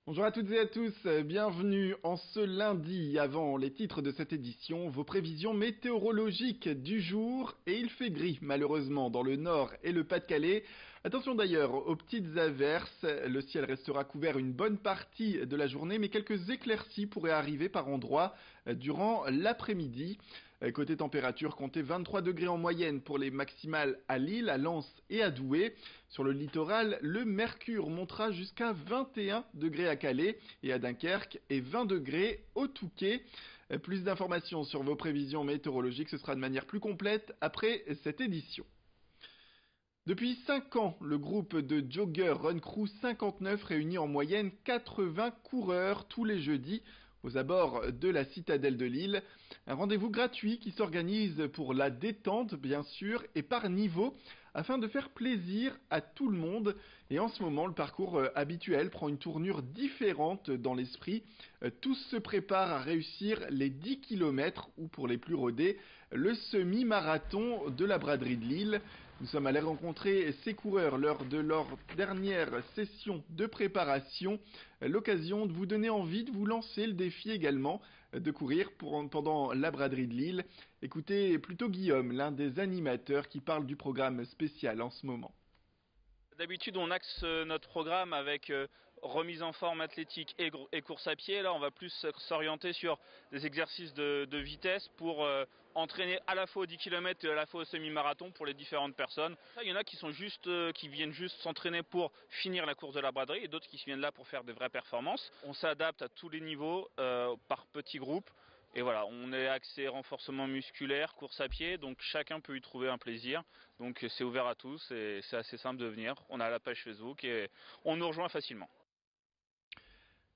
Bonjour à toutes et à tous, bienvenue en ce lundi. Avant les titres de cette édition, vos prévisions météorologiques du jour, et il fait gris malheureusement dans le nord et le Pas-de-Calais. Attention d'ailleurs aux petites averses, le ciel restera couvert une bonne partie de la journée, mais quelques éclaircies pourraient arriver par endroits durant l'après-midi. Côté température, comptez 23 degrés en moyenne pour les maximales à Lille, à Lens et à Douai. Sur le littoral, le mercure montera jusqu'à 21 degrés à Calais et à Dunkerque et 20 degrés au Touquet. Plus d'informations sur vos prévisions météorologiques, ce sera de manière plus complète après cette édition. Depuis 5 ans, le groupe de joggers Run Crew 59 réunit en moyenne 80 coureurs tous les jeudis aux abords de la citadelle de Lille. Un rendez-vous gratuit qui s'organise pour la détente bien sûr et par niveau afin de faire plaisir à tout le monde. Et en ce moment, le parcours habituel prend une tournure différente dans l'esprit. Tous se préparent à réussir les 10 km ou pour les plus rodés, le semi-marathon de la braderie de Lille. Nous sommes allés rencontrer ces coureurs lors de leur dernière session de préparation. L'occasion de vous donner envie de vous lancer le défi également de courir pendant la braderie de Lille. Écoutez plutôt Guillaume, l'un des animateurs qui parle du programme spécial en ce moment. D'habitude, on axe notre programme avec remise en forme athlétique et course à pied. Là, on va plus s'orienter sur des exercices de vitesse pour entraîner à la fois aux 10 km et à la fois au semi-marathon pour les différentes personnes. Là, il y en a qui viennent juste s'entraîner pour finir la course de la braderie et d'autres qui viennent là pour faire des vraies performances. On s'adapte à tous les niveaux par petits groupes. Et voilà, on est axé renforcement musculaire, course à pied, donc chacun peut y trouver un plaisir. Donc c'est ouvert à tous et c'est assez simple de venir. On a la page Facebook et on nous rejoint facilement.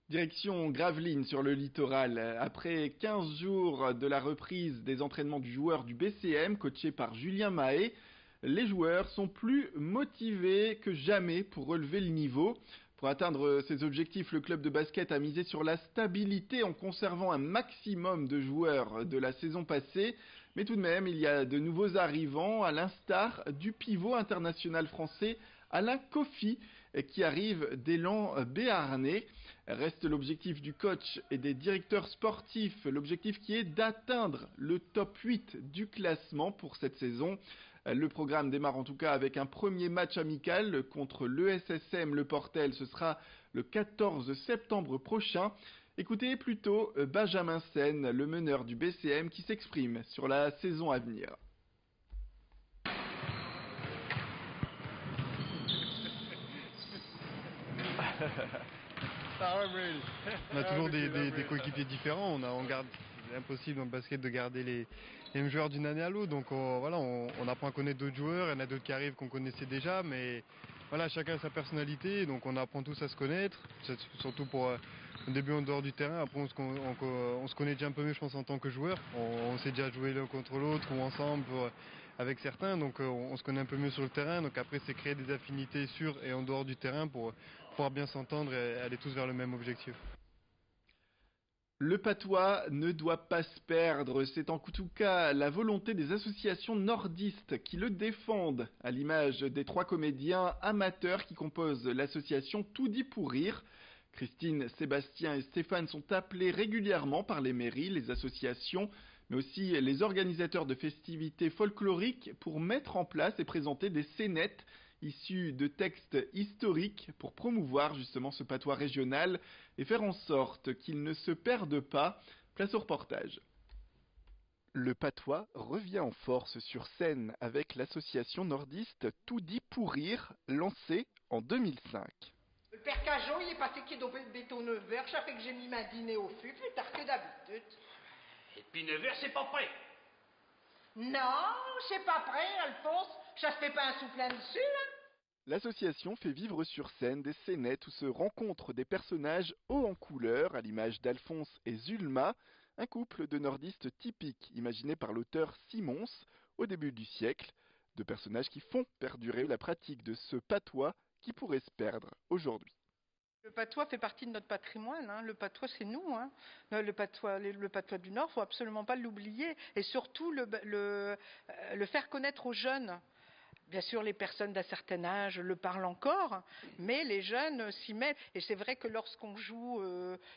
Direction Gravelines sur le littoral. Après 15 jours de la reprise des entraînements du joueur du BCM, coaché par Julien Mahé, les joueurs sont plus motivés que jamais pour relever le niveau. Pour atteindre ses objectifs, le club de basket a misé sur la stabilité en conservant un maximum de joueurs de la saison passée. Mais tout de même, il y a de nouveaux arrivants, à l'instar du pivot international français Alain Kofi, qui arrive d'élan béarnais. Reste l'objectif du coach et des directeurs sportifs, l'objectif qui est d'atteindre le top 8 du classement pour cette saison. Le programme démarre en tout cas avec un premier match amical contre l'ESSM Le Portel. Ce sera le 14 septembre prochain. Écoutez plutôt Benjamin Sen, le meneur du BCM, qui s'exprime sur la saison à venir. On a toujours des coéquipiers différents. C'est impossible dans le basket de garder les mêmes joueurs d'une année à l'autre. Donc on apprend à connaître d'autres joueurs. Il y en a d'autres qui arrivent qu'on connaissait déjà. Mais voilà, chacun a sa personnalité. Donc on apprend tous à se connaître. Surtout pour au début en dehors du terrain. Après on se connaît déjà un peu mieux, je pense, en tant que joueur. On s'est déjà joué l'un contre l'autre ou ensemble avec certains. Donc on se connaît un peu mieux sur le terrain. Donc après c'est créer des affinités sur et en dehors du terrain pour pouvoir bien s'entendre et aller tous vers le même objectif. Le patois ne doit pas se perdre, c'est en tout cas la volonté des associations nordistes qui le défendent, à l'image des 3 comédiens amateurs qui composent l'association Tout dit pour rire. Christine, Sébastien et Stéphane sont appelés régulièrement par les mairies, les associations, mais aussi les organisateurs de festivités folkloriques pour mettre en place et présenter des scénettes issus de textes historiques pour promouvoir justement ce patois régional et faire en sorte qu'il ne se perde pas. Place au reportage. Le patois revient en force sur scène avec l'association nordiste Tout dit pour rire, lancée en 2005. Le père Cajot, il est passé qui est dans le béton 9h, ça fait que j'ai mis ma dîner au fût, plus tard que d'habitude. Et puis 9h, c'est pas prêt. Non, c'est pas prêt, Alphonse, ça se fait pas un sou plein dessus, hein. L'association fait vivre sur scène des scénettes où se rencontrent des personnages hauts en couleur, à l'image d'Alphonse et Zulma, un couple de nordistes typiques imaginé par l'auteur Simons au début du siècle, de personnages qui font perdurer la pratique de ce patois qui pourrait se perdre aujourd'hui. Le patois fait partie de notre patrimoine, hein. Le patois c'est nous, hein. Le patois du Nord, faut absolument pas l'oublier et surtout le faire connaître aux jeunes. Bien sûr, les personnes d'un certain âge le parlent encore, mais les jeunes s'y mettent. Et c'est vrai que lorsqu'on joue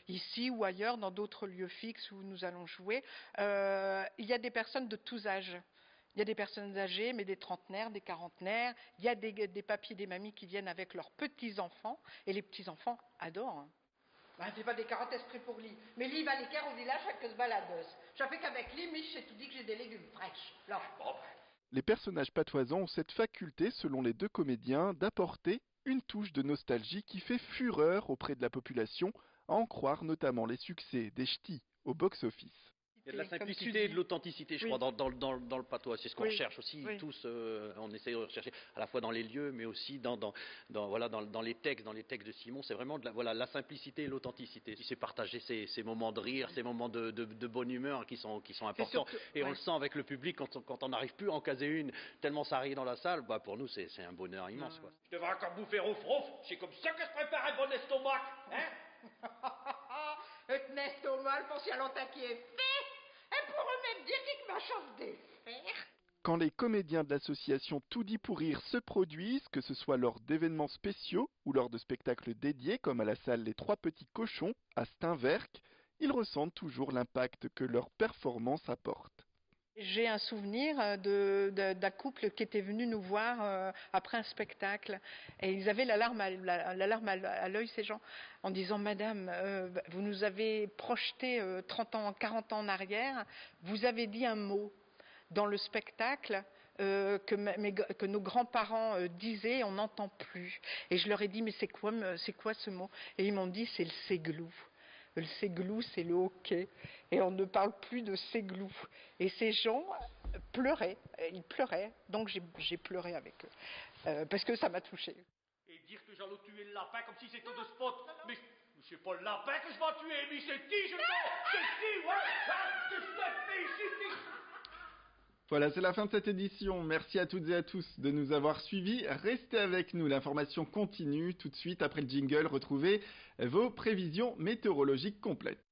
ici ou ailleurs, dans d'autres lieux fixes où nous allons jouer, il y a des personnes de tous âges. Il y a des personnes âgées, mais des trentenaires, des quarantenaires. Il y a des papiers, des mamies qui viennent avec leurs petits-enfants. Et les petits-enfants adorent. Ben, c'est pas des carottes esprits pour lui. Mais lui, il va les faire au village avec que se baladeuse. Ça fait qu'avec lui, Mich, j'ai tout dit que j'ai des légumes fraîches. Là. Bon, Les personnages patoisans ont cette faculté, selon les deux comédiens, d'apporter une touche de nostalgie qui fait fureur auprès de la population, à en croire notamment les succès des ch'tis au box-office. il y a de la Comme tu simplicité et dis. de l'authenticité, je Oui. crois, dans le patois. C'est ce qu'on Oui. recherche aussi, Oui. tous. On essaie de rechercher à la fois dans les lieux, mais aussi dans les textes de Simon. C'est vraiment la simplicité et l'authenticité. C'est partager ces moments de rire, ces moments de bonne humeur qui sont importants. surtout- Et on ouais. le sent avec le public quand on n'arrive plus à en caser une, tellement ça rit dans la salle. Bah, pour nous, c'est un bonheur immense, quoi. Je devrais encore bouffer au frouf. C'est comme ça que je prépare un bon estomac. Hein? Un estomac, je pense qu'il y a longtemps qui est fait. Et pour eux-mêmes dire qu'il m'a chance de faire. Quand les comédiens de l'association Tout dit pour rire se produisent, que ce soit lors d'événements spéciaux ou lors de spectacles dédiés comme à la salle Les Trois Petits Cochons à Steinwerk, ils ressentent toujours l'impact que leur performance apporte. J'ai un souvenir d'un couple qui était venu nous voir après un spectacle. Et ils avaient la larme à l'œil, ces gens, en disant « Madame, vous nous avez projeté 30 ans, 40 ans en arrière, vous avez dit un mot dans le spectacle que nos grands-parents disaient, on n'entend plus. » Et je leur ai dit « Mais c'est quoi ce mot ?» Et ils m'ont dit « C'est le séglou. » Le séglou, c'est le hockey. Et on ne parle plus de séglou. Et ces gens pleuraient. Ils pleuraient. Donc j'ai pleuré avec eux. Parce que ça m'a touchée. Et dire que j'allais tuer le lapin comme si c'était de spot. Mais c'est pas le lapin que je vais tuer, mais c'est qui je pense. C'est qui, ouais. Ah, que je te fais ici. Voilà, c'est la fin de cette édition. Merci à toutes et à tous de nous avoir suivis. Restez avec nous, l'information continue. Tout de suite, après le jingle, retrouvez vos prévisions météorologiques complètes.